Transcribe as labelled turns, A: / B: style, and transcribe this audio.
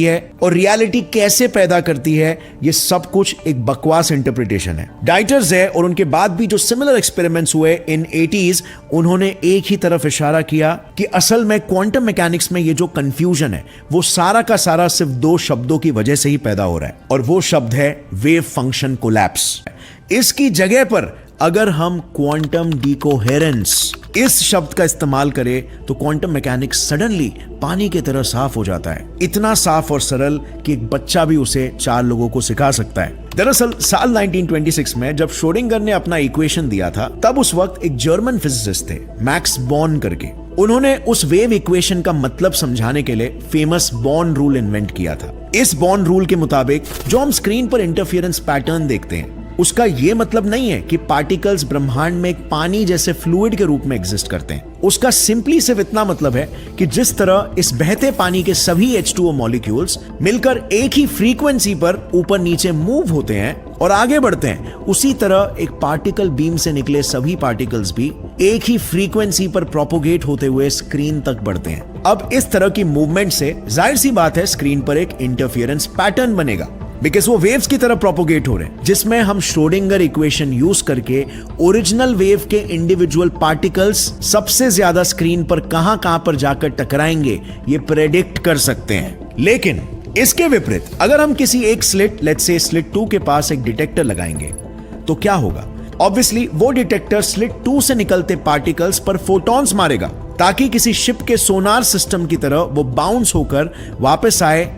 A: है और रियलिटी कैसे पैदा करती है, ये सब कुछ एक बकवास इंटरप्रिटेशन है। डाइटर्स है और उनके बाद भी जो सिमिलर एक्सपेरिमेंट्स हुए इन 80s, उन्होंने एक ही तरफ इशारा किया कि असल में क्वांटम मैकेनिक्स में ये जो कंफ्यूजन है वो सारा का सारा सिर्फ दो शब्दों की वजह से ही पैदा हो रहा है, और वो शब्द है वेव फंक्शन कोलैप्स। इसकी जगह पर अगर हम क्वांटम डिकोहेरेंस इस शब्द का इस्तेमाल करें तो क्वांटम मैकेनिक्स सडनली पानी की तरह साफ हो जाता है, इतना साफ और सरल कि एक बच्चा भी उसे 4 लोगों को सिखा सकता है। दरअसल साल 1926 में जब श्रोडिंगर ने अपना इक्वेशन दिया था, तब उस वक्त एक जर्मन फिजिसिस्ट थे मैक्स बॉर्न करके। उन्होंने उस वेव इक्वेशन का मतलब समझाने के लिए फेमस बॉर्न रूल इन्वेंट किया था। इस बॉर्न रूल के मुताबिक जो हम स्क्रीन पर इंटरफेरेंस पैटर्न देखते हैं, उसका यह मतलब नहीं है कि पार्टिकल्स ब्रह्मांड में एक पानी जैसे फ्लूइड के रूप में एग्जिस्ट करते हैं। उसका सिंपली सिर्फ इतना मतलब है कि जिस तरह इस बहते पानी के सभी H2O मॉलिक्यूल्स मिलकर एक ही फ्रीक्वेंसी पर ऊपर नीचे मूव होते हैं और आगे बढ़ते हैं, उसी तरह एक पार्टिकल बीम से निकले सभी पार्टिकल्स भी एक ही फ्रीक्वेंसी पर प्रोपोगेट होते हुए स्क्रीन तक बढ़ते हैं। अब इस तरह की मूवमेंट से जाहिर सी बात है स्क्रीन पर एक इंटरफेरेंस पैटर्न बनेगा, बिकॉज वो वेव्स की तरह प्रोपोगेट हो रहे हैं, जिसमें हम श्रोडिंगर इक्वेशन यूज करके ओरिजिनल वेव के इंडिविजुअल पार्टिकल्स सबसे ज्यादा स्क्रीन पर कहां पर जाकर टकराएंगे ये प्रेडिक्ट कर सकते हैं। लेकिन इसके विपरीत अगर हम किसी एक स्लिट, लेट्स से स्लिट 2 के पास एक डिटेक्टर लगाएंगे तो क्या होगा? ऑब्वियसली वो डिटेक्टर स्लिट 2 से निकलते पार्टिकल्स पर फोटॉन्स मारेगा, ताकि किसी शिप के सोनार सिस्टम की तरह वो बाउंस होकर वापस आए